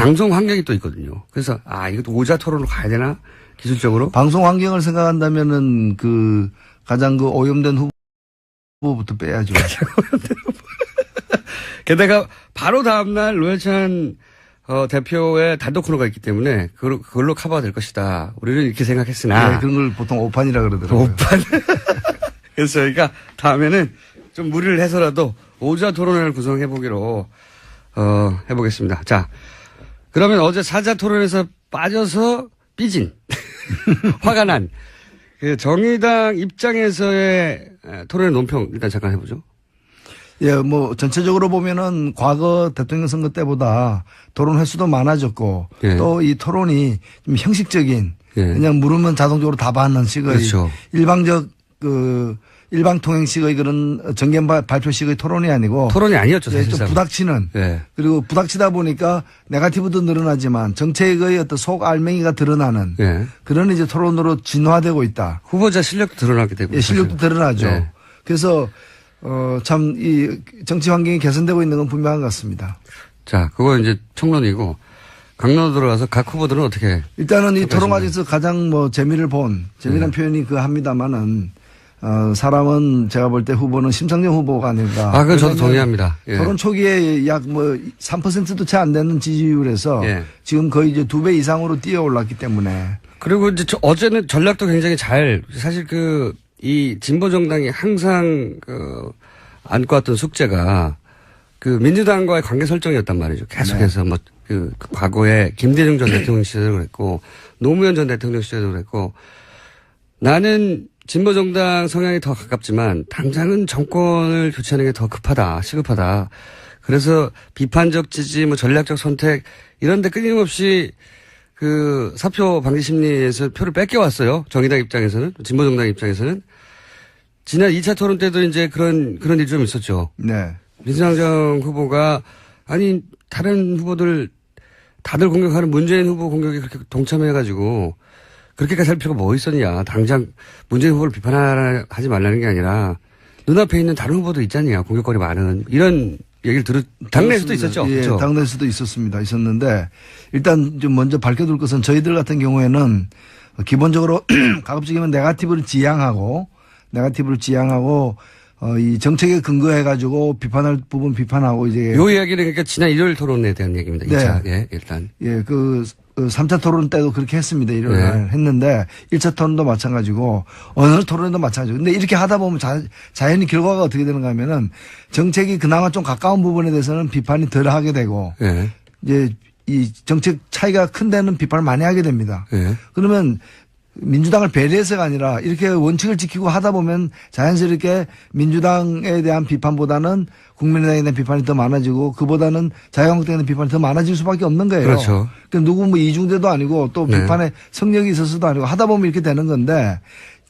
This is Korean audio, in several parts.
방송 환경이 또 있거든요. 그래서 이것도 오자 토론으로 가야 되나? 기술적으로? 방송 환경을 생각한다면은 가장 오염된 후보부터 빼야죠. 게다가 바로 다음날 노회찬 대표의 단독 코너가 있기 때문에 그걸로 커버가 될 것이다. 우리는 이렇게 생각했으나. 네, 그런 걸 보통 오판이라 그러더라고요. 오판. 그래서 저희가 다음에는 좀 무리를 해서라도 오자 토론회를 구성해 보기로 해보겠습니다. 자, 그러면 어제 사자 토론에서 빠져서 삐진 화가 난 그 정의당 입장에서의 토론의 논평 일단 잠깐 해보죠. 예, 전체적으로 보면은 과거 대통령 선거 때보다 토론 횟수도 많아졌고 예. 또 이 토론이 좀 형식적인 예. 그냥 물으면 자동적으로 답하는 식의 그렇죠. 일방적 일방통행식의 그런 정견 발표식의 토론이 아니고 토론이 아니었죠, 예, 사실상. 좀 부닥치는 예. 그리고 부닥치다 보니까 네거티브도 늘어나지만 정책의 어떤 속 알맹이가 드러나는 예. 그런 이제 토론으로 진화되고 있다. 후보자 실력도 드러나게 되고. 예, 실력도 드러나죠. 네. 그래서 참 이 정치 환경이 개선되고 있는 건 분명한 것 같습니다. 자, 그거 이제 총론이고 강론으로 들어가서 각 후보들은 어떻게? 일단은 이 토론 과정에서 가장 재미를 본 재미난 표현이 합니다만은 사람은 제가 볼 때 후보는 심상정 후보가 아닐까. 그건 저도 동의합니다. 예. 토론 초기에 약 3%도 채 안 되는 지지율에서 예. 지금 거의 이제 2배 이상으로 뛰어 올랐기 때문에. 그리고 이제 어제는 전략도 굉장히 사실 이 진보 정당이 항상 안고 왔던 숙제가 민주당과의 관계 설정이었단 말이죠. 계속해서 네. 과거에 김대중 전 대통령 시절도 그랬고 노무현 전 대통령 시절도 그랬고 나는 진보 정당 성향이 더 가깝지만 당장은 정권을 교체하는 게 더 시급하다. 그래서 비판적 지지, 전략적 선택 이런데 끊임없이 사표 방지 심리에서 표를 뺏겨왔어요. 정의당 입장에서는, 진보 정당 입장에서는. 지난 2차 토론 때도 이제 그런 일이 좀 있었죠. 네. 민주당 후보가 다른 후보들 다들 공격하는 문재인 후보 공격에 그렇게 동참해가지고 그렇게까지 할 필요가 뭐 있었냐. 당장 문재인 후보를 비판하지 말라는 게 아니라 눈앞에 있는 다른 후보도 있잖냐. 공격거리 많은. 이런 얘기를 당내에서도 있었죠. 예, 그렇죠? 당내에서도 있었는데 일단 좀 먼저 밝혀둘 것은 저희들 같은 경우에는 기본적으로 가급적이면 네거티브를 지향하고 이 정책에 근거해가지고 비판할 부분 비판하고 이제. 요 이야기는 그러니까 지난 일요일 토론에 대한 얘기입니다. 네. 2차. 예, 일단. 예, 3차 토론 때도 그렇게 했습니다. 일요일 네. 날 했는데 1차 토론도 마찬가지고 어느 토론에도 마찬가지고. 근데 이렇게 하다 보면 자연히 결과가 어떻게 되는가 하면은 정책이 그나마 좀 가까운 부분에 대해서는 비판이 덜 하게 되고 예. 이제 이 정책 차이가 큰 데는 비판을 많이 하게 됩니다. 예. 그러면 민주당을 배려해서가 아니라 이렇게 원칙을 지키고 하다 보면 자연스럽게 민주당에 대한 비판보다는 국민의당에 대한 비판이 더 많아지고 그보다는 자유한국당에 대한 비판이 더 많아질 수밖에 없는 거예요. 그렇죠. 그러니까 누구 이중대도 아니고 또 네. 비판에 성역이 있어서도 아니고 하다 보면 이렇게 되는 건데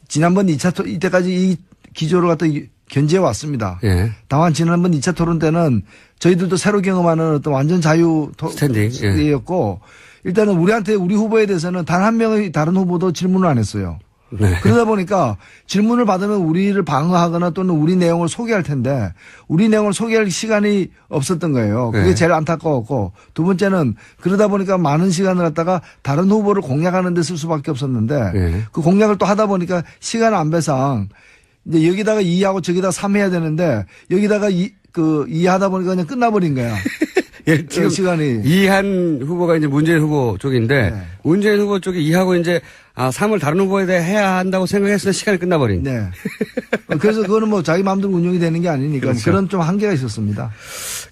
지난번 2차 이때까지 이 기조를 갖다 견지해 왔습니다. 예. 다만 지난번 2차 토론 때는 저희들도 새로 경험하는 어떤 완전 자유 스탠딩이었고 일단은 우리 후보에 대해서는 단 한 명의 다른 후보도 질문을 안 했어요. 네. 그러다 보니까 질문을 받으면 우리를 방어하거나 또는 우리 내용을 소개할 텐데 우리 내용을 소개할 시간이 없었던 거예요. 그게 네. 제일 안타까웠고 두 번째는 그러다 보니까 많은 시간을 갖다가 다른 후보를 공략하는 데 쓸 수밖에 없었는데 네. 그 공략을 또 하다 보니까 시간 안배상 이제 여기다가 2하고 저기다가 3 해야 되는데 여기다가 2 하다 보니까 그냥 끝나버린 거야. 예, 지금 시간이. 이한 후보가 이제 문재인 후보 쪽인데 네. 문재인 후보 쪽이 이하고 이제 3을 다른 후보에 대해 해야 한다고 생각했을 때 시간이 끝나버린. 네. 그래서 그거는 자기 마음대로 운영이 되는 게 아니니까 그렇죠. 그런 좀 한계가 있었습니다.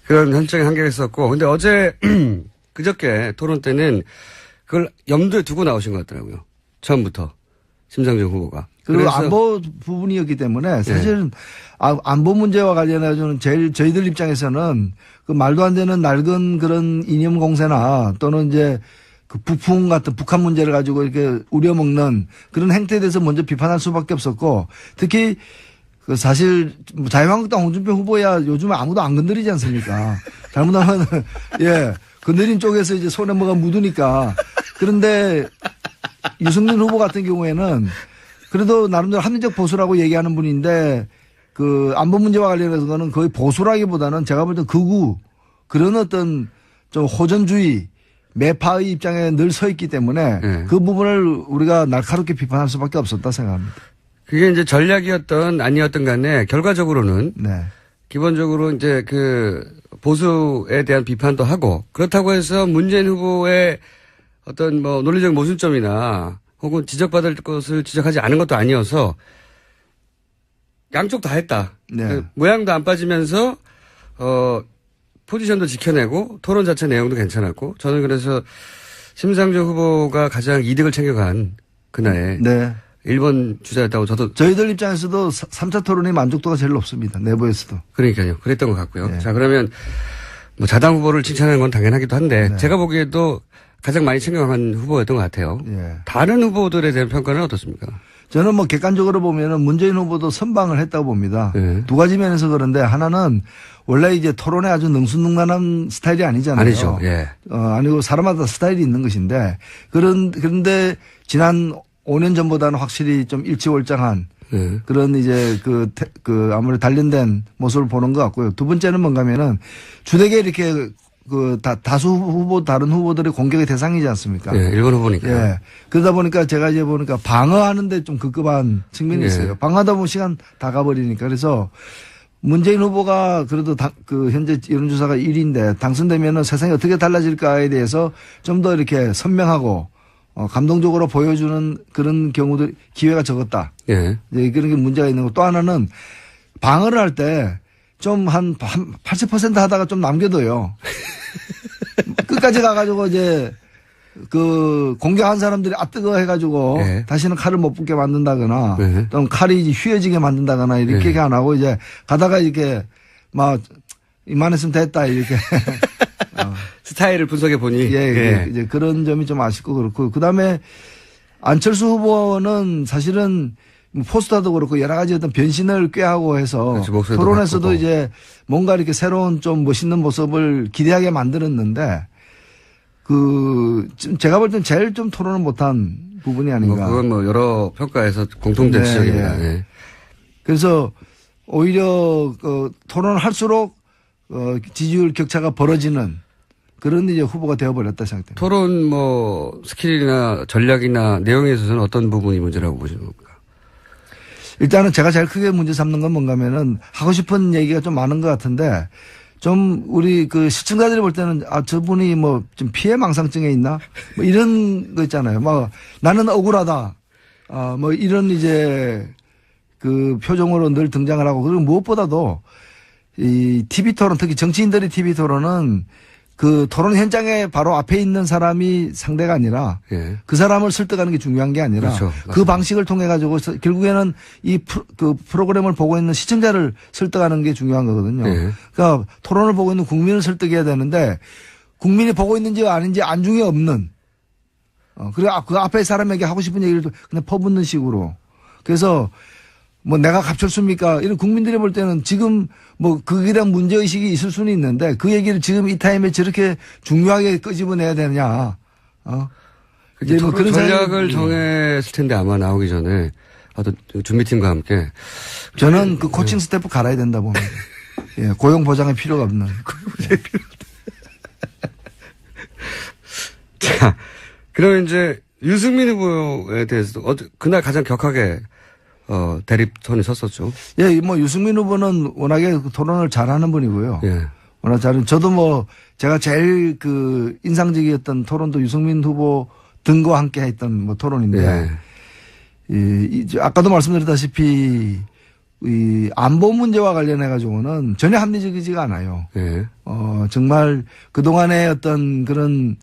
그런 현장의 한계가 있었고 근데 어제 그저께 토론 때는 그걸 염두에 두고 나오신 것 같더라고요. 처음부터 심상정 후보가. 그리고 안보 부분이었기 때문에 사실은 안보 문제와 관련해서는 저희들 입장에서는 그 말도 안 되는 낡은 그런 이념 공세나 또는 이제 그 북풍 같은 북한 문제를 가지고 이렇게 우려먹는 그런 행태에 대해서 먼저 비판할 수밖에 없었고 특히 그 사실 자유한국당 홍준표 후보야 요즘에 아무도 안 건드리지 않습니까? 잘못하면 예 건드린 쪽에서 이제 손에 뭐가 묻으니까 그런데 유승민 후보 같은 경우에는 그래도 나름대로 합리적 보수라고 얘기하는 분인데 그 안보 문제와 관련해서는 거의 보수라기보다는 제가 볼 때 극우 그런 어떤 좀 호전주의 매파의 입장에 늘 서 있기 때문에 네. 그 부분을 우리가 날카롭게 비판할 수밖에 없었다 생각합니다. 그게 이제 전략이었던 아니었던 간에 결과적으로는 네. 기본적으로 이제 그 보수에 대한 비판도 하고 그렇다고 해서 문재인 후보의 어떤 뭐 논리적 모순점이나 혹은 지적받을 것을 지적하지 않은 것도 아니어서 양쪽 다 했다. 네. 그 모양도 안 빠지면서 포지션도 지켜내고 토론 자체 내용도 괜찮았고 저는 그래서 심상정 후보가 가장 이득을 챙겨간 그날에 네. 1번 주자였다고 저도 저희들 입장에서도 3차 토론의 만족도가 제일 높습니다. 내부에서도. 그러니까요. 그랬던 것 같고요. 네. 자 그러면 뭐 자당 후보를 칭찬하는 건 당연하기도 한데 네. 제가 보기에도 가장 많이 챙겨간 후보였던 것 같아요. 예. 다른 후보들에 대한 평가는 어떻습니까? 저는 뭐 객관적으로 보면은 문재인 후보도 선방을 했다고 봅니다. 네. 두 가지 면에서 그런데 하나는 원래 이제 토론에 아주 능수능란한 스타일이 아니잖아요. 아니죠. 예. 아니고 사람마다 스타일이 있는 것인데 그런데 지난 5년 전보다는 확실히 좀 일치월장한 예. 그런 이제 아무래도 단련된 모습을 보는 것 같고요. 두 번째는 뭔가면은 주되게 이렇게 다수 후보, 다른 후보들의 공격의 대상이지 않습니까? 예. 1번 후보니까. 예. 그러다 보니까 제가 이제 보니까 방어하는데 좀 급급한 측면이 예. 있어요. 방어하다 보면 시간 다 가버리니까. 그래서 문재인 후보가 그래도 현재 여론조사가 1위인데 당선되면은 세상이 어떻게 달라질까에 대해서 좀 더 이렇게 선명하고 감동적으로 보여주는 그런 경우도 기회가 적었다. 예. 이제 그런 게 문제가 있는 거. 또 하나는 방어를 할 때 좀 한 80% 하다가 좀 남겨둬요. 끝까지 가가지고 이제 공격한 사람들이 뜨거 해가지고 네. 다시는 칼을 못 붙게 만든다거나 네. 또는 칼이 휘어지게 만든다거나 이렇게 네. 안 하고 이제 가다가 이렇게 막 이만했으면 됐다 이렇게 스타일을 분석해 보니. 예. 이제 그런 점이 좀 아쉽고 그렇고 그다음에 안철수 후보는 사실은 포스터도 그렇고 여러 가지 어떤 변신을 꾀하고 해서 그렇죠. 목소리도 토론에서도 바꾸고. 이제 뭔가 이렇게 새로운 좀 멋있는 모습을 기대하게 만들었는데 제가 볼 땐 제일 좀 토론을 못한 부분이 아닌가. 그건 뭐 여러 평가에서 공통된 네, 지적입니다. 예. 예. 그래서 오히려 토론을 할수록 지지율 격차가 벌어지는 그런 이제 후보가 되어버렸다 생각됩니다. 토론 뭐 스킬이나 전략이나 내용에 있어서는 어떤 부분이 문제라고 보시는 겁니까? 일단은 제가 제일 크게 문제 삼는 건 뭔가면은 하고 싶은 얘기가 좀 많은 것 같은데 좀 우리 시청자들이 볼 때는 저분이 뭐 좀 피해 망상증에 있나 뭐 이런 거 있잖아요. 막 나는 억울하다. 뭐 이런 이제 표정으로 늘 등장을 하고 그리고 무엇보다도 이 TV 토론 특히 정치인들의 TV 토론은 토론 현장에 바로 앞에 있는 사람이 상대가 아니라 예. 그 사람을 설득하는 게 중요한 게 아니라 그렇죠. 그 맞습니다. 방식을 통해 가지고 결국에는 이 프로그램을 보고 있는 시청자를 설득하는 게 중요한 거거든요. 예. 그러니까 토론을 보고 있는 국민을 설득해야 되는데 국민이 보고 있는지 아닌지 안중에 없는 그리고 그 앞에 사람에게 하고 싶은 얘기를 그냥 퍼붓는 식으로 그래서 뭐 내가 갑철수입니까? 이런 국민들이 볼 때는 지금 뭐 그에 대한 문제의식이 있을 수는 있는데 그 얘기를 지금 이 타임에 저렇게 중요하게 끄집어내야 되느냐. 이제 뭐 그런 전략을 생각이- 정했을 텐데 아마 나오기 전에 어떤 준비팀과 함께 저는 코칭 스태프 갈아야 된다 봅니다. 예, 고용 보장의 필요가 없는. 자, 그러면 이제 유승민 후보에 대해서도 그날 가장 격하게 대립선에 섰었죠. 예, 뭐 유승민 후보는 워낙에 토론을 잘하는 분이고요. 예. 워낙 잘은 저도 뭐 제가 제일 인상적이었던 토론도 유승민 후보 등과 함께 했던 뭐 토론인데 예. 아까도 말씀드렸다시피 이 안보 문제와 관련해 가지고는 전혀 합리적이지가 않아요. 예. 정말 그동안의 어떤 그런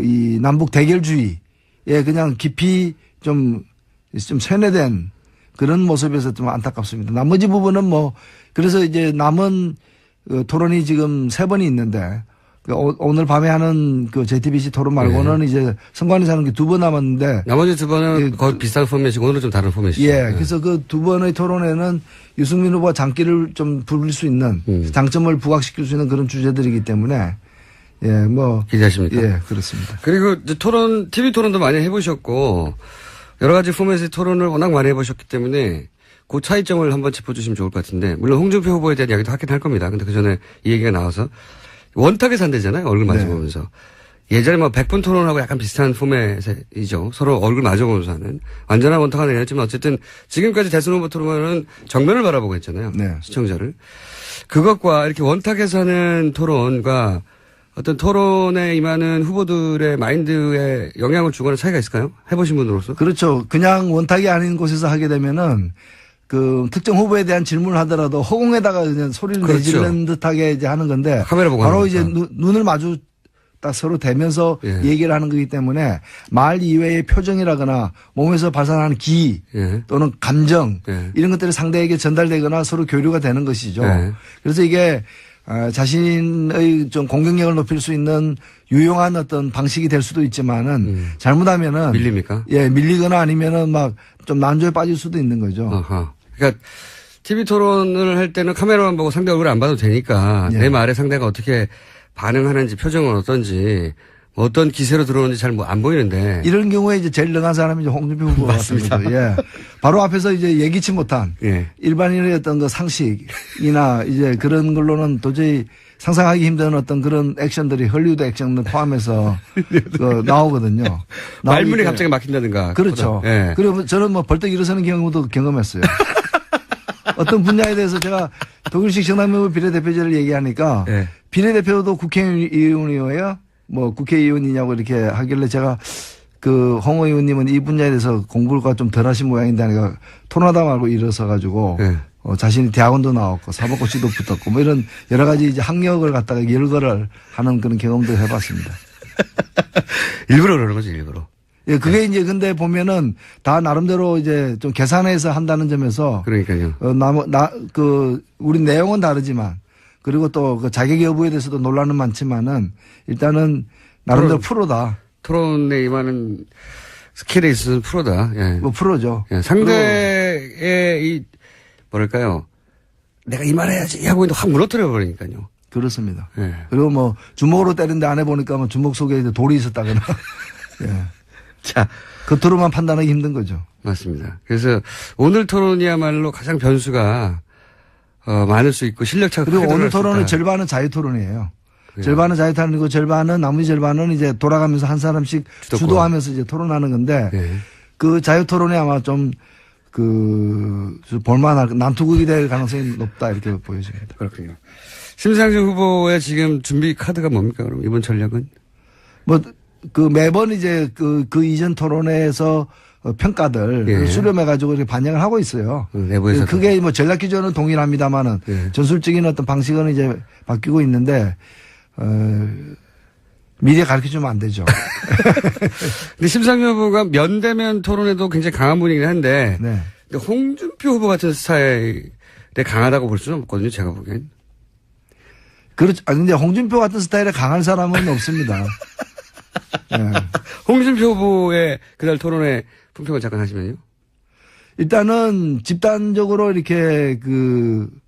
이 남북 대결주의에 그냥 깊이 좀 세뇌된 그런 모습에서 좀 안타깝습니다. 나머지 부분은 그래서 이제 남은 토론이 지금 3번이 있는데 오늘 밤에 하는 JTBC 토론 말고는 이제 선관위에서 하는 게 2번 남았는데 나머지 2번은 예. 거의 비슷한 포맷이고 오늘은 좀 다른 포맷이죠. 예. 그래서 그 2번의 토론에는 유승민 후보가 장기를 좀 부릴 수 있는 장점을 부각시킬 수 있는 그런 주제들이기 때문에 예, 기대하십니까? 예, 그렇습니다. 그리고 이제 TV 토론도 많이 해보셨고 여러 가지 포맷의 토론을 워낙 많이 해보셨기 때문에 그 차이점을 한번 짚어주시면 좋을 것 같은데 물론 홍준표 후보에 대한 이야기도 하긴 할 겁니다. 근데 그 전에 이 얘기가 나와서 원탁에 산대잖아요. 얼굴 마주보면서. 예전에 뭐 100분 토론하고 약간 비슷한 포맷이죠. 서로 얼굴 마주보면서 하는. 완전한 원탁은 아니었지만 어쨌든 지금까지 대선 후보 토론은 정면을 바라보고 했잖아요. 네. 시청자를. 그것과 이렇게 원탁에서 하는 토론과 어떤 토론에 임하는 후보들의 마인드에 영향을 주거나 차이가 있을까요? 해보신 분으로서? 그렇죠. 그냥 원탁이 아닌 곳에서 하게 되면은 그 특정 후보에 대한 질문을 하더라도 허공에다가 그냥 소리를 그렇죠. 내지르는 듯하게 이제 하는 건데 카메라 보고 바로 하는 이제 거니까. 눈을 마주 딱 서로 대면서 예. 얘기를 하는 거기 때문에 말 이외의 표정이라거나 몸에서 발산하는 기 예. 또는 감정 예. 이런 것들이 상대에게 전달되거나 서로 교류가 되는 것이죠. 예. 그래서 이게 자신의 좀 공격력을 높일 수 있는 유용한 어떤 방식이 될 수도 있지만은 잘못하면은 밀립니까? 예, 밀리거나 아니면은 막 좀 난조에 빠질 수도 있는 거죠. 어허. 그러니까 TV 토론을 할 때는 카메라만 보고 상대 얼굴을 안 봐도 되니까 예. 내 말에 상대가 어떻게 반응하는지 표정은 어떤지 어떤 기세로 들어오는지 잘 안 보이는데 이런 경우에 이제 제일 능한 사람이 이제 홍준표 후보 같은 거죠. 예. 바로 앞에서 이제 예기치 못한 예. 일반인의 어떤 그 상식이나 이제 그런 걸로는 도저히 상상하기 힘든 어떤 그런 액션들이 헐리우드 액션을 포함해서 그 나오거든요. 말문이 나오기 갑자기 막힌다든가. 그렇죠. 예. 그리고 저는 뭐 벌떡 일어서는 경우도 경험했어요. 어떤 분야에 대해서 제가 독일식 정당명부 비례대표제를 얘기하니까 예. 비례대표도 국회의원이에요? 뭐 국회의원이냐고 이렇게 하길래 제가 그 홍 의원님은 이 분야에 대해서 공부가 좀 덜 하신 모양인데 하니까 토나다 말고 일어서 가지고 예. 자신이 대학원도 나왔고 사법고시도 붙었고 뭐 이런 여러 가지 이제 학력을 갖다가 열거를 하는 그런 경험도 해봤습니다. 일부러 그러는 거죠, 일부러. 예, 그게 이제 근데 보면은 다 나름대로 이제 좀 계산해서 한다는 점에서 그러니까요. 우리 내용은 다르지만 그리고 또 그 자격 여부에 대해서도 논란은 많지만은 일단은 나름대로 프로다. 토론에 임하는 스킬에 있어서는 프로다. 예. 뭐 프로죠. 예. 상대의 이 뭐랄까요. 내가 이 말 해야지 하고 있는데 확 무너뜨려 버리니까요. 그렇습니다. 예. 그리고 뭐 주먹으로 때리는데 안 해보니까 뭐 주먹 속에 이제 돌이 있었다거나. 예. 자. 겉으로만 판단하기 힘든 거죠. 맞습니다. 그래서 오늘 토론이야말로 가장 변수가 많을 수 있고 실력차가 그리고 크게 오늘 드러날 수 토론은 있다. 절반은 자유 토론이에요. 예. 절반은 자유 토론이고 절반은 나머지 절반은 이제 돌아가면서 한 사람씩 주도권. 주도하면서 이제 토론하는 건데 예. 그 자유 토론이 아마 좀 볼만할 난투극이 될 가능성이 높다 이렇게 보여집니다. 그렇군요. 심상정 후보의 지금 준비 카드가 뭡니까? 그럼 이번 전략은? 뭐 매번 이제 그 이전 토론회에서 평가들 예. 수렴해가지고 이렇게 반영을 하고 있어요. 내부에서. 그게 뭐 전략 기조는 동일합니다만은 예. 전술적인 어떤 방식은 이제 바뀌고 있는데 미리 가르쳐 주면 안 되죠. 근데 심상정 후보가 면대면 토론에도 굉장히 강한 분이긴 한데. 네. 근데 홍준표 후보 같은 스타일에 강하다고 볼 수는 없거든요. 제가 보기엔. 그렇죠. 근데 홍준표 같은 스타일에 강한 사람은 없습니다. 네. 홍준표 후보의 그날 토론에 품평을 잠깐 하시면요. 일단은 집단적으로 이렇게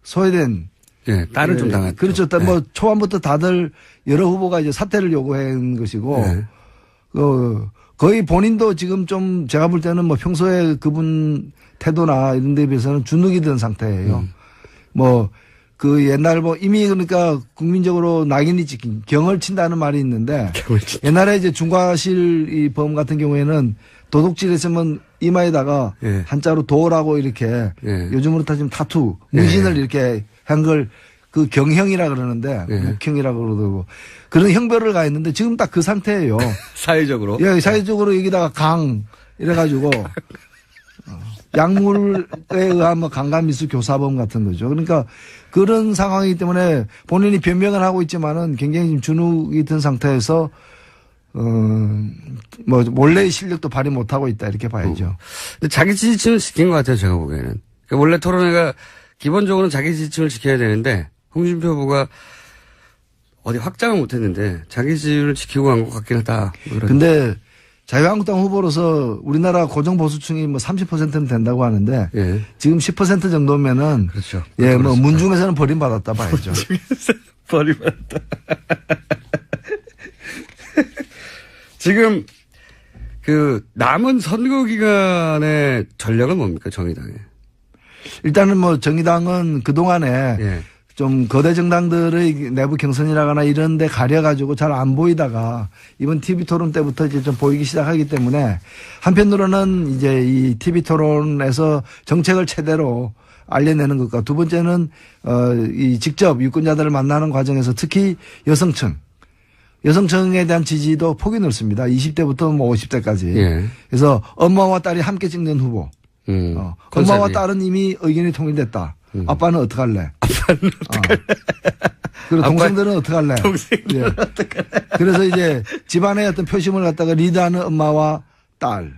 소외된 예, 딸을 좀 당했죠. 그렇죠. 뭐 초반부터 다들 여러 후보가 이제 사퇴를 요구한 것이고 네. 거의 본인도 지금 좀 제가 볼 때는 뭐 평소에 그분 태도나 이런 데에 비해서는 주눅이 든 상태예요. 뭐 옛날 이미 그러니까 국민적으로 낙인이 찍힌 경을 친다는 말이 있는데 옛날에 이제 중과실 이 범 같은 경우에는 도둑질했으면 이마에다가 예. 한자로 도라고 이렇게 예. 요즘으로 따지면 타투 문신을 이렇게 한 걸 그 경형이라 그러는데 예. 목형이라고 그러고 그런 형별을 가했는데 지금 딱 그 상태예요. 사회적으로. 예, 사회적으로 여기다가 강 이래가지고 약물에 의한 뭐 강간미수 교사범 같은 거죠. 그러니까 그런 상황이기 때문에 본인이 변명을 하고 있지만은 굉장히 지금 주눅이 든 상태에서 뭐 원래의 실력도 발휘 못하고 있다 이렇게 봐야죠. 근데 자기 지지층을 지킨 것 같아요. 제가 보기에는. 그러니까 원래 토론회가 기본적으로는 자기 지지층을 지켜야 되는데 홍준표 후보가 어디 확장을 못했는데 자기 지지를 지키고 간 것 같긴 하다. 근데 자유한국당 후보로서 우리나라 고정보수층이 뭐 30%는 된다고 하는데 예. 지금 10% 정도면은 그렇죠. 예, 뭐 문중에서는 버림받았다 봐야죠. 버림받았다. 지금 남은 선거 기간의 전략은 뭡니까 정의당에? 일단은 뭐 정의당은 그동안에 예. 좀 거대 정당들의 내부 경선이라거나 이런 데 가려가지고 잘 안 보이다가 이번 TV 토론 때부터 이제 좀 보이기 시작하기 때문에 한편으로는 이제 이 TV 토론에서 정책을 제대로 알려내는 것과 두 번째는 이 직접 유권자들을 만나는 과정에서 특히 여성층에 대한 지지도 폭이 넓습니다. 20대부터 뭐 50대까지. 예. 그래서 엄마와 딸이 함께 찍는 후보. 엄마와 컨셉이. 딸은 이미 의견이 통일됐다. 아빠는 어떡할래? 그리고 동생들은 어떡할래? 동생들은 어떡할래? 그래서 이제 집안의 어떤 표심을 갖다가 리드하는 엄마와 딸.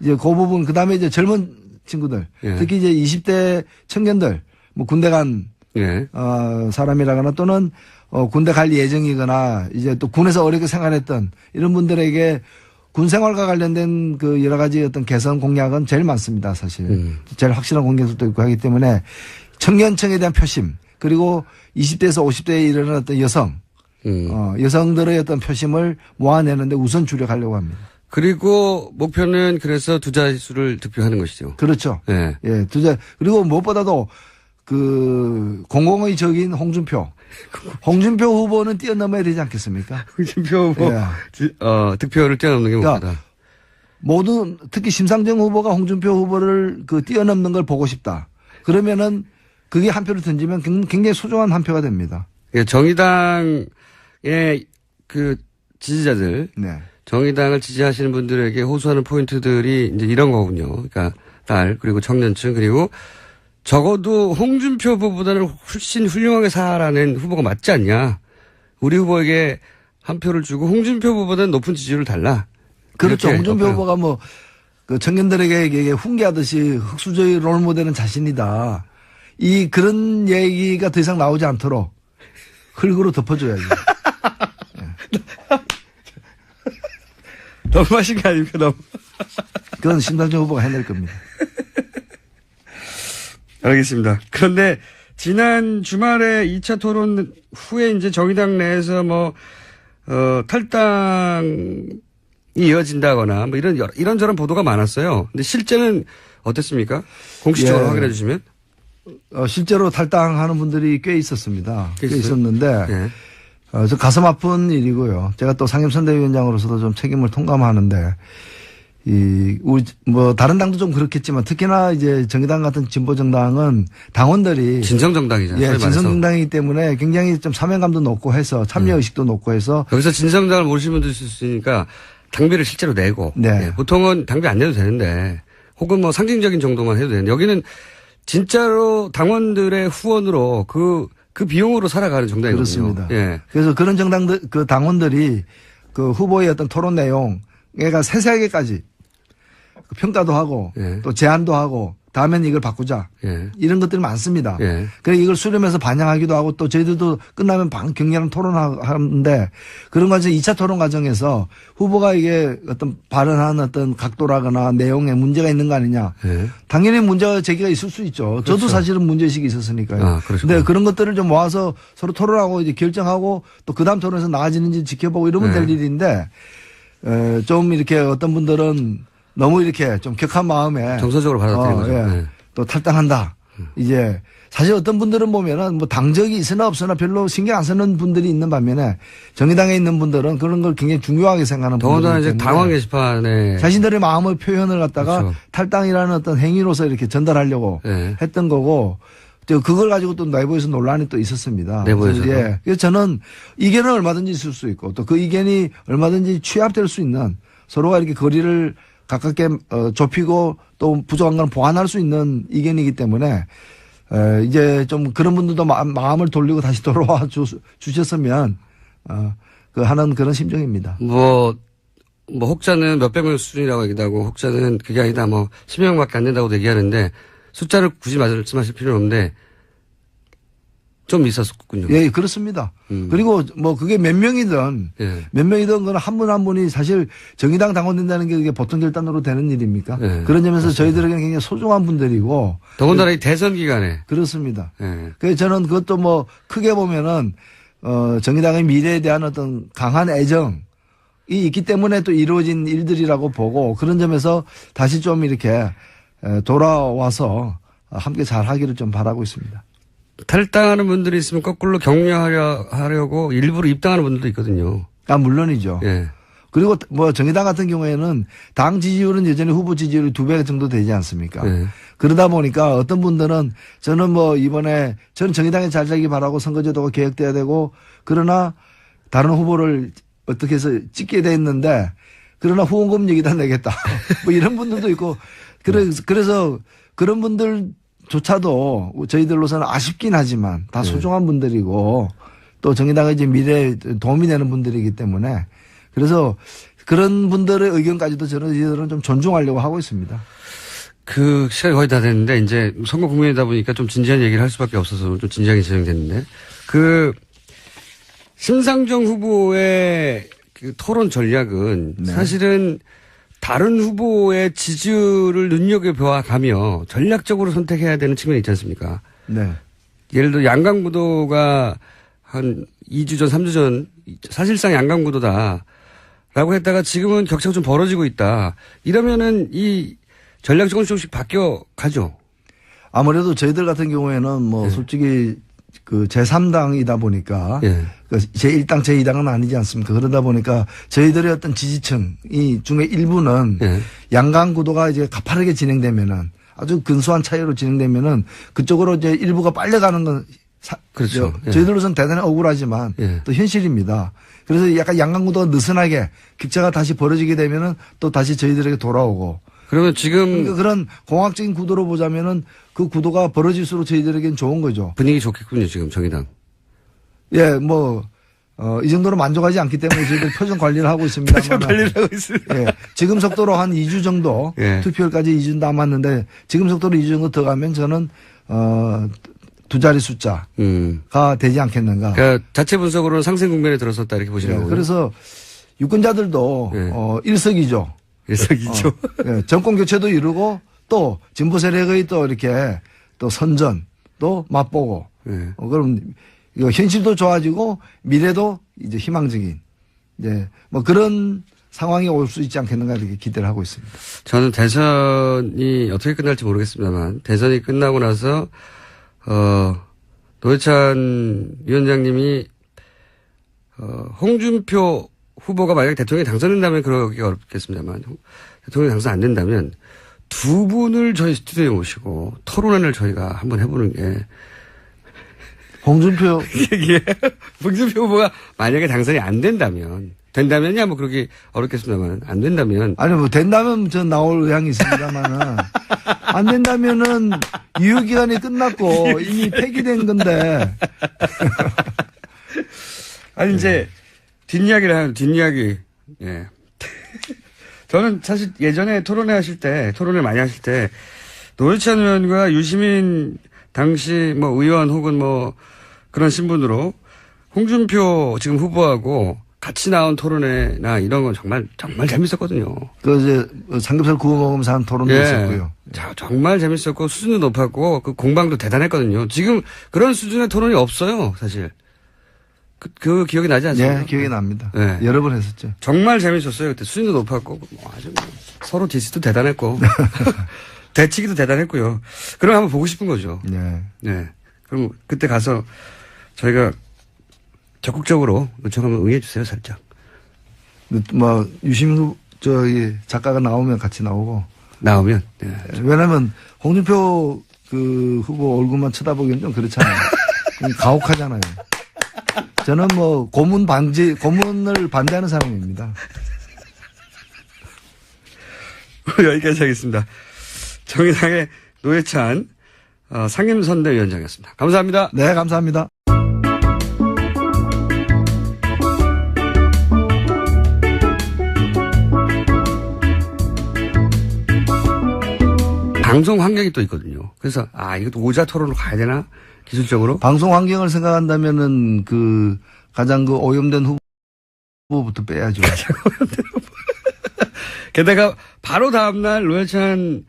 이제 그 부분, 그 다음에 이제 젊은 친구들. 예. 특히 이제 20대 청년들, 뭐 군대 간, 예. 사람이라거나 또는 군대 갈 예정이거나 이제 또 군에서 어렵게 생활했던 이런 분들에게 군 생활과 관련된 그 여러 가지 어떤 개선 공약은 제일 많습니다, 사실. 제일 확실한 공약도 있고 하기 때문에 청년층에 대한 표심 그리고 20대에서 50대에 이르는 어떤 여성들의 어떤 표심을 모아내는데 우선 주력하려고 합니다. 그리고 목표는 그래서 두 자릿수를 득표하는 것이죠. 그렇죠. 예. 예, 그리고 무엇보다도 그 공공의 적인 홍준표 후보는 뛰어넘어야 되지 않겠습니까? 홍준표 후보, 득표를 뛰어넘는 게 목표다. 모든, 특히 심상정 후보가 홍준표 후보를 그 뛰어넘는 걸 보고 싶다. 그러면은 그게 한 표를 던지면 굉장히 소중한 한 표가 됩니다. 예, 정의당의 그 지지자들, 네. 정의당을 지지하시는 분들에게 호소하는 포인트들이 이제 이런 거군요. 그러니까 딸, 그리고 청년층, 그리고 적어도 홍준표 후보보다는 훨씬 훌륭하게 살아낸 후보가 맞지 않냐. 우리 후보에게 한 표를 주고 홍준표 후보보다는 높은 지지율을 달라. 그렇죠. 홍준표 후보가 뭐 그 청년들에게 훈계하듯이 흑수저의 롤모델은 자신이다. 그런 얘기가 더 이상 나오지 않도록 흙으로 덮어줘야죠. 너무 하신 거 아닙니까, 너무. 그건 심상정 후보가 해낼 겁니다. 알겠습니다. 그런데 지난 주말에 2차 토론 후에 이제 정의당 내에서 탈당이 이어진다거나 뭐 이런저런 보도가 많았어요. 근데 실제는 어땠습니까? 공식적으로 예. 확인해 주시면. 실제로 탈당하는 분들이 꽤 있었습니다. 꽤 있었는데, 예. 저 가슴 아픈 일이고요. 제가 또 상임선대위원장으로서도 좀 책임을 통감하는데, 다른 당도 좀 그렇겠지만 특히나 이제 정의당 같은 진보정당은 당원들이. 진성정당이잖아요. 예, 진성정당이기 때문에 굉장히 좀 사명감도 높고 해서 참여의식도 높고 해서. 여기서 진성정당을 모르시는 분도 있을 수 있으니까 당비를 실제로 내고. 네. 예, 보통은 당비 안 내도 되는데 혹은 뭐 상징적인 정도만 해도 되는데 여기는 진짜로 당원들의 후원으로 그 비용으로 살아가는 정당이거든요. 그렇습니다. 예. 그래서 그런 정당들, 그 당원들이 그 후보의 어떤 토론 내용, 얘가 세세하게까지 평가도 하고 예. 또 제안도 하고 다음엔 이걸 바꾸자. 예. 이런 것들이 많습니다. 예. 그래서 이걸 수렴해서 반영하기도 하고 또 저희들도 끝나면 격렬한 토론하는데 그런 과정 2차 토론 과정에서 후보가 이게 어떤 발언한 어떤 각도라거나 내용에 문제가 있는 거 아니냐. 예. 당연히 문제가 제기가 있을 수 있죠. 그렇죠. 저도 사실은 문제의식이 있었으니까요. 아, 그렇죠. 근데 그런 것들을 좀 모아서 서로 토론하고 이제 결정하고 또 그 다음 토론에서 나아지는지 지켜보고 이러면 될 일인데 좀 이렇게 어떤 분들은 너무 이렇게 좀 격한 마음에 정서적으로 받아들이는 거죠. 네. 또 탈당한다. 이제 사실 어떤 분들은 보면은 뭐 당적이 있으나 없으나 별로 신경 안 쓰는 분들이 있는 반면에 정의당에 있는 분들은 그런 걸 굉장히 중요하게 생각하는 분들이 더군다나 이제 때문에 당원 게시판에 자신들의 마음의 표현을 갖다가 그렇죠. 탈당이라는 어떤 행위로서 이렇게 전달하려고 네. 했던 거고 또 그걸 가지고 또 내부에서 논란이 또 있었습니다. 내부에서도? 그래서 저는 이견은 얼마든지 있을 수 있고 또 그 이견이 얼마든지 취합될 수 있는 서로가 이렇게 거리를 가깝게 좁히고 또 부족한 건 보완할 수 있는 이견이기 때문에 이제 좀 그런 분들도 마음을 돌리고 다시 돌아와 주셨으면 그 하는 그런 심정입니다. 혹자는 몇백 명 수준이라고 얘기도 하고 혹자는 그게 아니다 10명밖에 안 된다고 얘기하는데 숫자를 굳이 말씀하실 필요는 없는데 좀 있었군요. 예, 그렇습니다. 그리고 그게 몇 명이든 그건 한 분 한 분이 사실 정의당 당원 된다는 게 그게 보통 결단으로 되는 일입니까? 예, 그런 점에서 맞습니다. 저희들에게는 굉장히 소중한 분들이고. 더군다나 이 대선 기간에. 그렇습니다. 예. 그래서 저는 그것도 크게 보면은 정의당의 미래에 대한 어떤 강한 애정이 있기 때문에 또 이루어진 일들이라고 보고 그런 점에서 다시 좀 이렇게 돌아와서 함께 잘 하기를 좀 바라고 있습니다. 탈당하는 분들이 있으면 거꾸로 격려하려고 일부러 입당하는 분들도 있거든요. 아, 물론이죠. 예. 그리고 뭐 정의당 같은 경우에는 당 지지율은 여전히 후보 지지율이 2배 정도 되지 않습니까? 예. 그러다 보니까 어떤 분들은 저는 뭐 이번에 저는 정의당에 잘 되기 바라고 선거제도가 개혁돼야 되고 그러나 다른 후보를 어떻게 해서 찍게 돼 있는데 그러나 후원금 여기다 내겠다. 뭐 이런 분들도 있고 그래서 그런 분들조차도 저희들로서는 아쉽긴 하지만 다 소중한 분들이고 또 정의당의 이제 미래에 도움이 되는 분들이기 때문에 그래서 그런 분들의 의견까지도 저희들은 좀 존중하려고 하고 있습니다. 그 시간이 거의 다 됐는데 이제 선거 국면이다 보니까 좀 진지한 얘기를 할 수밖에 없어서 좀 진지하게 진행됐는데 그 심상정 후보의 그 토론 전략은 네. 사실은 다른 후보의 지지율을 눈여겨보아가며 전략적으로 선택해야 되는 측면이 있지 않습니까? 네. 예를 들어 양강구도가 한 2주 전, 3주 전 사실상 양강구도다라고 했다가 지금은 격차가 좀 벌어지고 있다. 이러면은 이 전략적으로 조금씩 바뀌어 가죠. 아무래도 저희들 같은 경우에는 뭐 솔직히 그 제3당이다 보니까 예. 제1당, 제2당은 아니지 않습니까? 그러다 보니까 저희들의 어떤 지지층이 중에 일부는 예. 양강 구도가 이제 가파르게 진행되면은 아주 근소한 차이로 진행되면은 그쪽으로 이제 일부가 빨려가는 건 그렇죠. 예. 저희들로서는 대단히 억울하지만 예. 또 현실입니다. 그래서 약간 양강 구도가 느슨하게 격차가 다시 벌어지게 되면은 또 다시 저희들에게 돌아오고 그러면 지금 그러니까 그런 공학적인 구도로 보자면은 그 구도가 벌어질수록 저희들에게는 좋은 거죠. 분위기 좋겠군요, 지금 정의당. 예, 뭐, 이 정도로 만족하지 않기 때문에 저희들 표정 관리를 하고 있습니다. 표정 관리를 하고 있습니다. 예, 지금 속도로 한 2주 정도 예. 투표율까지 2주 남았는데 지금 속도로 2주 정도 더 가면 저는, 두 자리 숫자가 되지 않겠는가. 그러니까 자체 분석으로는 상승 국면에 들어섰다 이렇게 보시는 예, 거예요. 그래서 유권자들도, 예. 일석이조. 일석이조. 예, 정권 교체도 이루고 또 진보 세력의 또 이렇게 또 선전도 맛보고. 예. 그럼 이거 현실도 좋아지고 미래도 이제 희망적인 이제 뭐 그런 상황이 올 수 있지 않겠는가 이렇게 기대를 하고 있습니다. 저는 대선이 어떻게 끝날지 모르겠습니다만 대선이 끝나고 나서 노회찬 위원장님이 홍준표 후보가 만약에 대통령이 당선된다면 그러기 어렵겠습니다만 대통령이 당선 안 된다면 두 분을 저희 스튜디오에 모시고 토론회를 저희가 한번 해보는 게 홍준표 예. 홍준표 후보가 만약에 당선이 안 된다면야 뭐 그러기 어렵겠습니다만 안 된다면 아니 뭐 된다면 전 나올 의향이 있습니다만은 안 된다면은 유효 기간이 끝났고 이미 폐기된 건데 아니 이제 뒷이야기를 하는 뒷이야기. 예. 저는 사실 예전에 토론을 많이 하실 때 노회찬 의원과 유시민 당시 뭐 의원 혹은 뭐 그런 신분으로 홍준표 지금 후보하고 같이 나온 토론회나 이런 건 정말 재밌었거든요. 그 이제 삼겹살 구워 먹으면서 한 토론도 예. 있었고요. 정말 재밌었고 수준도 높았고 그 공방도 대단했거든요. 지금 그런 수준의 토론이 없어요, 사실. 그 기억이 나지 않습니까? 예, 기억이 납니다. 네. 여러 번 했었죠. 정말 재밌었어요. 그때 수준도 높았고 아주 서로 디스도 대단했고 대치기도 대단했고요. 그럼 한번 보고 싶은 거죠. 네. 네. 그럼 그때 가서 저희가 적극적으로 요청하면 응해 주세요, 살짝. 뭐 유시민 저기 작가가 나오면 같이 나오고 나오면. 네. 왜냐면 홍준표 그 후보 얼굴만 쳐다보기엔 좀 그렇잖아요. 좀 가혹하잖아요. 저는 뭐 고문을 반대하는 사람입니다. 여기까지 하겠습니다. 정의당의 노회찬 상임선대위원장이었습니다. 감사합니다. 네, 감사합니다. 방송 환경이 또 있거든요. 그래서 이것도 오자 토론으로 가야 되나? 기술적으로? 방송 환경을 생각한다면은 그 가장 그 오염된 후보부터 빼야죠. 게다가 바로 다음날 노회찬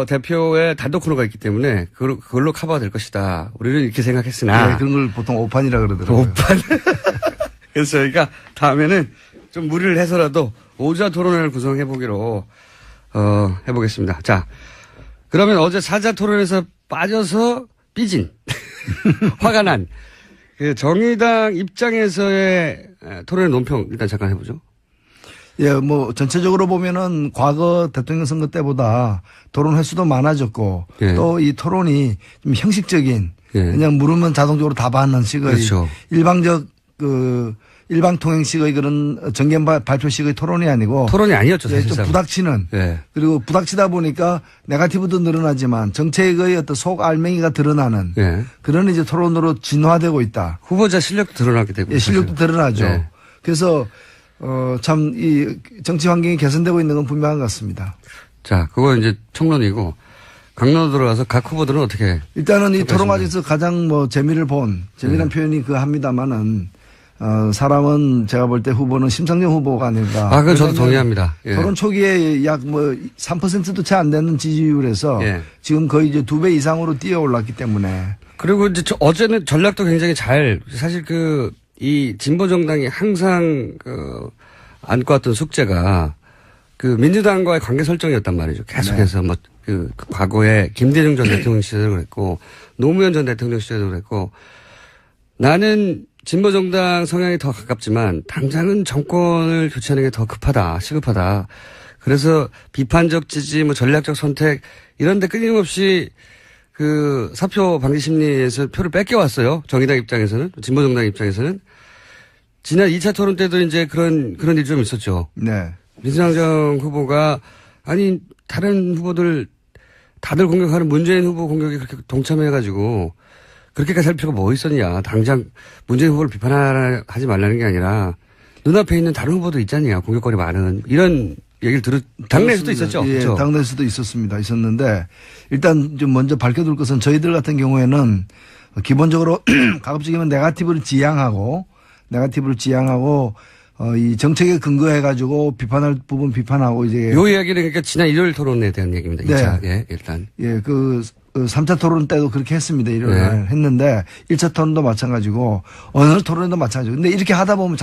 대표의 단독 코너가 있기 때문에 그걸로 커버가 될 것이다. 우리는 이렇게 생각했으나. 네, 그런 걸 보통 오판이라 그러더라고요. 오판. 그래서 저희가 다음에는 좀 무리를 해서라도 오자 토론회를 구성해보기로 해보겠습니다. 자, 그러면 어제 사자 토론에서 빠져서 삐진 화가 난. 그 정의당 입장에서의 토론의 논평 일단 잠깐 해보죠. 예, 뭐 전체적으로 보면은 과거 대통령 선거 때보다 토론 횟수도 많아졌고 예. 또 이 토론이 좀 형식적인 예. 그냥 물으면 자동적으로 답하는 식의 그렇죠. 일방적 일방통행식의 그런 정견 발표식의 토론이 아니고 토론이 아니었죠, 예, 좀 사실상. 부닥치는 예. 그리고 부닥치다 보니까 네거티브도 늘어나지만 정책의 어떤 속 알맹이가 드러나는 예. 그런 이제 토론으로 진화되고 있다. 후보자 실력도 드러나게 되고. 예, 실력도 사실은. 드러나죠. 예. 그래서 참 이 정치 환경이 개선되고 있는 건 분명한 것 같습니다. 자, 그거 이제 총론이고 강론으로 들어가서 각 후보들은 어떻게? 일단은 이 토론 과정에서 가장 뭐 재미를 본 재미난 표현이 그 합니다만은 사람은 제가 볼 때 후보는 심상정 후보가 아닐까. 아, 그건 저도 동의합니다. 예. 토론 초기에 약 뭐 3%도 채 안 되는 지지율에서 예. 지금 거의 이제 2배 이상으로 뛰어 올랐기 때문에. 그리고 이제 어제는 전략도 굉장히 사실 이 진보정당이 항상 안고 왔던 숙제가 민주당과의 관계 설정이었단 말이죠. 계속해서 네. 그 과거에 김대중 전 대통령 시절도 그랬고 노무현 전 대통령 시절도 그랬고 나는 진보정당 성향이 더 가깝지만 당장은 정권을 교체하는 게 더 시급하다. 그래서 비판적 지지, 전략적 선택 이런 데 끊임없이 사표 방지 심리에서 표를 뺏겨왔어요. 정의당 입장에서는, 진보정당 입장에서는. 지난 2차 토론 때도 이제 그런 일이 좀 있었죠. 네. 민주당 후보가 다른 후보들 다들 공격하는 문재인 후보 공격에 그렇게 동참해가지고 그렇게까지 할 필요가 뭐 있었냐. 당장 문재인 후보를 비판하지 말라는 게 아니라 눈앞에 있는 다른 후보도 있잖냐. 공격거리 많은. 이런 얘기를 당내에서도 있었죠. 예, 그렇죠? 당내에서도 있었는데 일단 좀 먼저 밝혀둘 것은 저희들 같은 경우에는 기본적으로 가급적이면 네거티브를 지향하고 이 정책에 근거해가지고 비판할 부분 비판하고 이제. 요 이야기는 그러니까 지난 일요일 토론에 대한 얘기입니다. 네. 2차. 예, 일단. 예, 3차 토론 때도 그렇게 했습니다. 일요일 네. 날 했는데 1차 토론도 마찬가지고 어느 토론도 마찬가지고. 근데 이렇게 하다 보면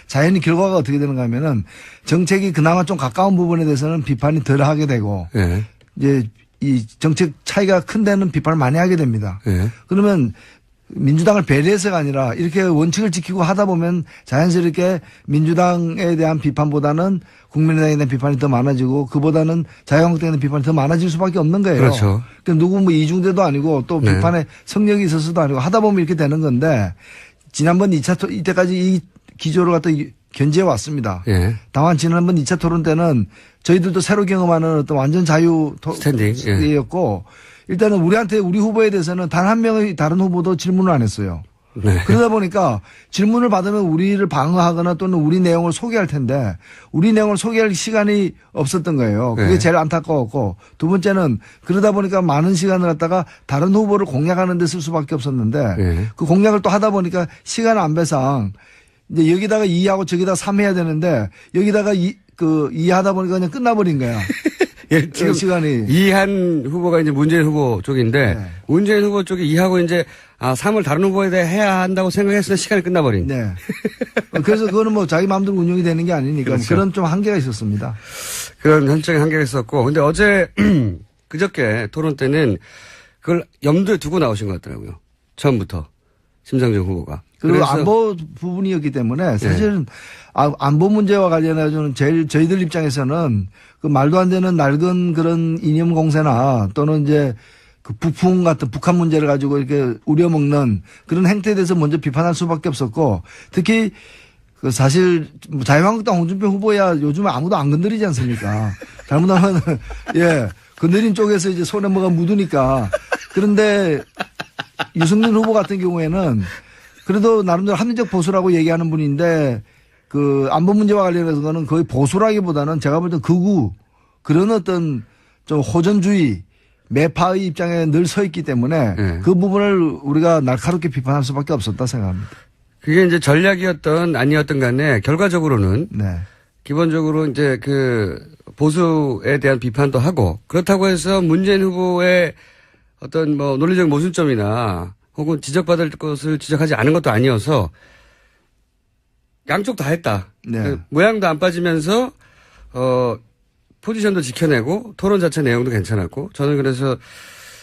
자연히 결과가 어떻게 되는가 하면은 정책이 그나마 좀 가까운 부분에 대해서는 비판이 덜 하게 되고 예. 이제 이 정책 차이가 큰 데는 비판을 많이 하게 됩니다. 예. 그러면 민주당을 배려해서가 아니라 이렇게 원칙을 지키고 하다 보면 자연스럽게 민주당에 대한 비판보다는 국민의당에 대한 비판이 더 많아지고 그보다는 자유한국당에 대한 비판이 더 많아질 수밖에 없는 거예요. 그렇죠. 그러니까 누구 뭐 이중대도 아니고 또 네. 비판에 성역이 있어서도 아니고 하다 보면 이렇게 되는 건데 지난번 2차 이때까지 이 기조를 갖다 견지해 왔습니다. 예. 다만 지난번 2차 토론 때는 저희들도 새로 경험하는 어떤 완전 자유 스탠딩이었고 일단은 우리 후보에 대해서는 단 한 명의 다른 후보도 질문을 안 했어요. 네. 그러다 보니까 질문을 받으면 우리를 방어하거나 또는 우리 내용을 소개할 텐데 우리 내용을 소개할 시간이 없었던 거예요. 그게 네. 제일 안타까웠고 두 번째는 그러다 보니까 많은 시간을 갖다가 다른 후보를 공략하는 데 쓸 수밖에 없었는데 네. 그 공략을 또 하다 보니까 시간 안배상 이제 여기다가 2하고 저기다가 3 해야 되는데 여기다가 2 하다 보니까 그냥 끝나버린 거야. 예, 지금 시간이. 이한 후보가 이제 문재인 후보 쪽인데 네. 문재인 후보 쪽이 이하고 이제 3을 다른 후보에 대해 해야 한다고 생각했으나 시간이 끝나버린. 네. 그래서 그거는 뭐 자기 마음대로 운영이 되는 게 아니니까 그렇죠. 그런 좀 한계가 있었습니다. 그런 현장의 한계가 있었고 근데 어제 그저께 토론 때는 그걸 염두에 두고 나오신 것 같더라고요. 처음부터 심상정 후보가. 그리고 그래서 안보 부분이었기 때문에 사실은 안보 문제와 관련해서는 저희들 입장에서는 그 말도 안 되는 낡은 그런 이념 공세나 또는 이제 그 북풍 같은 북한 문제를 가지고 이렇게 우려먹는 그런 행태에 대해서 먼저 비판할 수밖에 없었고 특히 그 사실 자유한국당 홍준표 후보야 요즘에 아무도 안 건드리지 않습니까? 잘못하면 예 건드린 쪽에서 이제 손에 뭐가 묻으니까 그런데 유승민 후보 같은 경우에는 그래도 나름대로 합리적 보수라고 얘기하는 분인데 그 안보 문제와 관련해서는 거의 보수라기보다는 제가 볼 때 극우 그런 어떤 좀 호전주의 매파의 입장에 늘 서 있기 때문에 네. 그 부분을 우리가 날카롭게 비판할 수밖에 없었다 생각합니다. 그게 이제 전략이었던 아니었던 간에 결과적으로는 네. 기본적으로 이제 보수에 대한 비판도 하고 그렇다고 해서 문재인 후보의 어떤 논리적 모순점이나 혹은 지적받을 것을 지적하지 않은 것도 아니어서 양쪽 다 했다. 네. 모양도 안 빠지면서 포지션도 지켜내고 토론 자체 내용도 괜찮았고 저는 그래서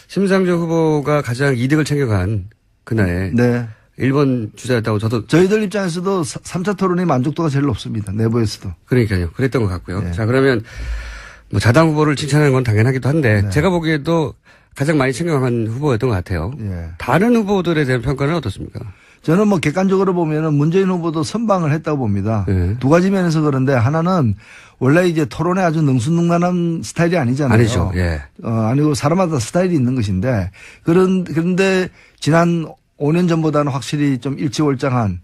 심상정 후보가 가장 이득을 챙겨간 그날에. 네. 1번 주자였다고 저도. 저희들 입장에서도 3차 토론의 만족도가 제일 높습니다. 내부에서도. 그러니까요. 그랬던 것 같고요. 네. 자, 그러면 뭐 자당 후보를 칭찬하는 건 당연하기도 한데 제가 보기에도 가장 많이 챙겨간 후보였던 것 같아요. 예. 다른 후보들에 대한 평가는 어떻습니까? 저는 뭐 객관적으로 보면은 문재인 후보도 선방을 했다고 봅니다. 네. 두 가지 면에서 그런데 하나는 원래 이제 토론에 아주 능수능란한 스타일이 아니잖아요. 아니죠. 예. 아니고 사람마다 스타일이 있는 것인데 그런데 지난 5년 전보다는 확실히 좀 일치월장한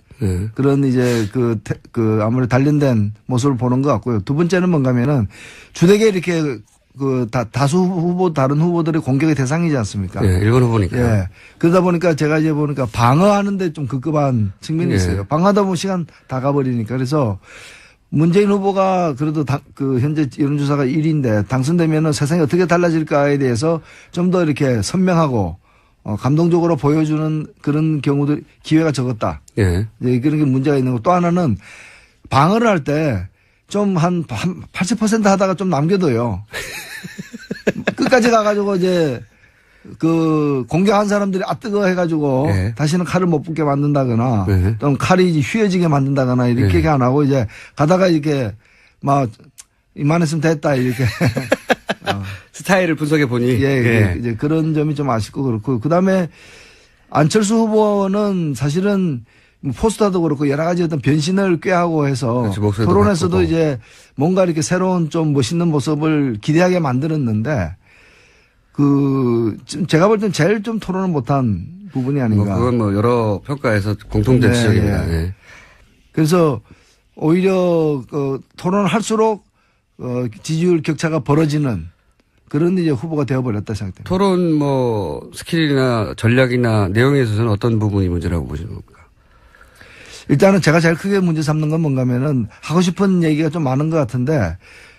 그런 이제 그 아무래도 단련된 모습을 보는 것 같고요. 두 번째는 뭔가면은 주되게 이렇게 다수 후보, 다른 후보들의 공격의 대상이지 않습니까? 예, 일본 후보니까. 예. 그러다 보니까 제가 이제 보니까 방어하는데 좀 급급한 측면이 있어요. 방어하다 보면 시간 다 가버리니까. 그래서 문재인 후보가 그래도 현재 여론조사가 1위인데 당선되면은 세상이 어떻게 달라질까에 대해서 좀 더 이렇게 선명하고 감동적으로 보여주는 그런 경우들 기회가 적었다. 예. 이제 그런 게 문제가 있는 거. 또 하나는 방어를 할 때 좀 한 80% 하다가 좀 남겨둬요. 끝까지 가가지고 이제 공격한 사람들이 뜨거 해가지고 예. 다시는 칼을 못 붙게 만든다거나 예. 또 칼이 휘어지게 만든다거나 이렇게 예. 안 하고 이제 가다가 이렇게 막 이만했으면 됐다 이렇게. 스타일을 분석해 보니. 예, 예. 이제 그런 점이 좀 아쉽고 그렇고. 그 다음에 안철수 후보는 사실은 포스터도 그렇고 여러 가지 어떤 변신을 꾀하고 해서 그렇지, 토론에서도 바꾸고. 이제 뭔가 이렇게 새로운 좀 멋있는 모습을 기대하게 만들었는데 제가 볼 땐 제일 좀 토론을 못한 부분이 아닌가. 그건 여러 평가에서 공통된 지적입니다. 네. 네. 그래서 오히려 토론을 할수록 지지율 격차가 벌어지는 그런 이제 후보가 되어버렸다 생각됩니다. 토론 스킬이나 전략이나 내용에 있어서는 어떤 부분이 문제라고 보시는 겁니까? 일단은 제가 제일 크게 문제 삼는 건 뭔가면은 하고 싶은 얘기가 좀 많은 것 같은데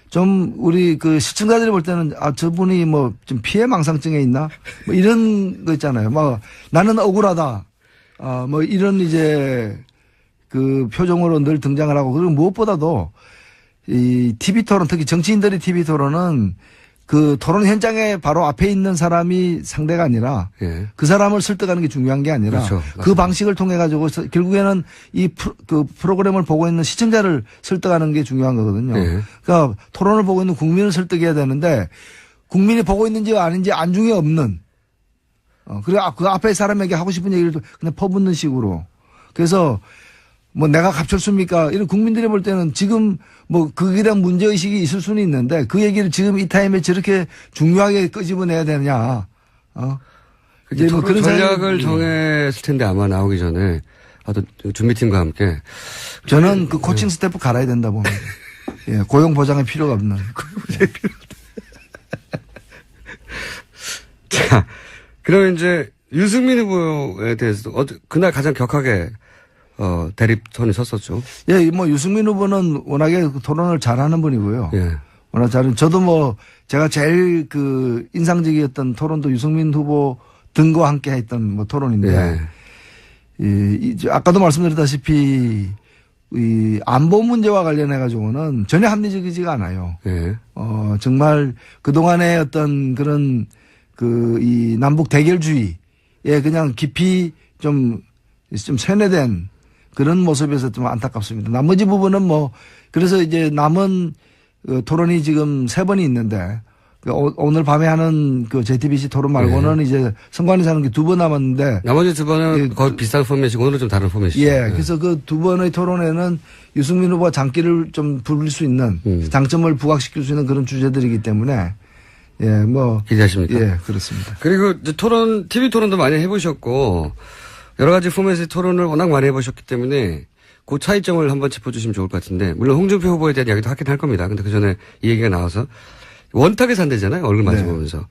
좀 우리 시청자들이 볼 때는 저분이 좀 피해 망상증에 있나? 이런 거 있잖아요. 나는 억울하다. 이런 이제 표정으로 늘 등장을 하고 그리고 무엇보다도 이 TV 토론 특히 정치인들의 TV 토론은 토론 현장에 바로 앞에 있는 사람이 상대가 아니라 예. 그 사람을 설득하는 게 중요한 게 아니라 그렇죠. 그 방식을 통해 가지고 결국에는 프로그램을 보고 있는 시청자를 설득하는 게 중요한 거거든요. 예. 그러니까 토론을 보고 있는 국민을 설득해야 되는데 국민이 보고 있는지 아닌지 안중에 없는 그리고 그 앞에 사람에게 하고 싶은 얘기를 그냥 퍼붓는 식으로 그래서 내가 갑철수입니까? 이런 국민들이 볼 때는 지금 그에 대한 문제의식이 있을 수는 있는데 그 얘기를 지금 이 타임에 저렇게 중요하게 끄집어내야 되느냐. 이제 그런 전략을 정했을 텐데 아마 나오기 전에 어떤 준비팀과 함께. 저는 코칭 스태프 갈아야 된다 봅니다. 예, 고용 보장에 필요가 없는. 고용 필요 없다. 자, 그러면 이제 유승민 후보에 대해서도 그날 가장 격하게 대립선이 섰었죠. 예, 유승민 후보는 워낙에 토론을 잘하는 분이고요. 예. 워낙 저도 제가 제일 인상적이었던 토론도 유승민 후보 등과 함께 했던 토론인데, 예. 아까도 말씀드렸다시피, 이 안보 문제와 관련해가지고는 전혀 합리적이지가 않아요. 예. 정말 그동안의 어떤 그런 이 남북 대결주의에 그냥 깊이 좀 세뇌된 그런 모습에서 좀 안타깝습니다. 나머지 부분은 그래서 이제 남은 토론이 지금 3번이 있는데, 오늘 밤에 하는 JTBC 토론 말고는 이제 선관위에서 하는 게 2번 남았는데. 나머지 2번은 거의 비슷한 포맷이고 오늘은 좀 다른 포맷이죠. 예. 그래서 그 2번의 토론에는 유승민 후보가 장기를 좀 부릴 수 있는, 장점을 부각시킬 수 있는 그런 주제들이기 때문에, 예, 기대하십니까? 예, 그렇습니다. 그리고 이제 TV 토론도 많이 해보셨고, 여러 가지 포맷의 토론을 워낙 많이 해보셨기 때문에 그 차이점을 한번 짚어주시면 좋을 것 같은데 물론 홍준표 후보에 대한 이야기도 하긴 할 겁니다. 근데 그 전에 이 얘기가 나와서 원탁에 산대잖아요. 얼굴 마주보면서.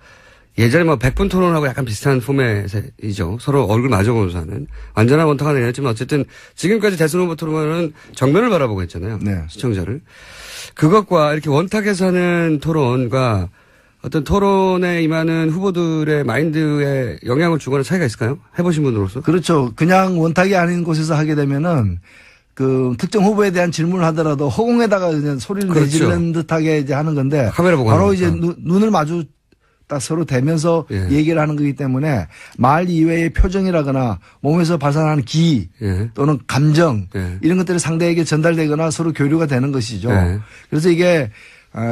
네. 예전에 100분 토론하고 약간 비슷한 포맷이죠. 서로 얼굴 마주보면서 하는. 완전한 원탁은 아니었지만 어쨌든 지금까지 대선 후보 토론은 정면을 바라보고 했잖아요. 네. 시청자를. 그것과 이렇게 원탁에서 하는 토론과 어떤 토론에 임하는 후보들의 마인드에 영향을 주거나 차이가 있을까요? 해보신 분으로서? 그렇죠. 그냥 원탁이 아닌 곳에서 하게 되면은 특정 후보에 대한 질문을 하더라도 허공에다가 그냥 소리를 그렇죠. 내지르는 듯하게 이제 하는 건데. 카메라 보고 바로 이제 눈을 마주 딱 서로 대면서 예. 얘기를 하는 거기 때문에 말 이외의 표정이라거나 몸에서 발산하는 기 예. 또는 감정 예. 이런 것들이 상대에게 전달되거나 서로 교류가 되는 것이죠. 예. 그래서 이게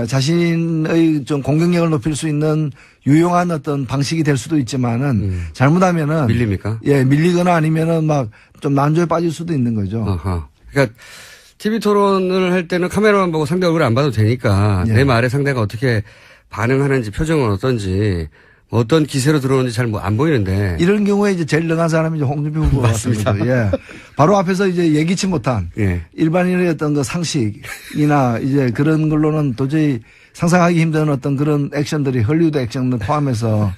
자신의 좀 공격력을 높일 수 있는 유용한 어떤 방식이 될 수도 있지만은 잘못하면은 밀립니까? 예, 밀리거나 아니면은 막 좀 난조에 빠질 수도 있는 거죠. 어허. 그러니까 TV 토론을 할 때는 카메라만 보고 상대 얼굴 안 봐도 되니까 예. 내 말에 상대가 어떻게 반응하는지 표정은 어떤지 어떤 기세로 들어오는지 잘 안 보이는데 이런 경우에 이제 제일 능한 사람이 이제 홍준표 후보 맞습니다. 같습니다. 예. 바로 앞에서 이제 예기치 못한 예. 일반인의 어떤 그 상식이나 이제 그런 걸로는 도저히 상상하기 힘든 어떤 그런 액션들이 헐리우드 액션을 포함해서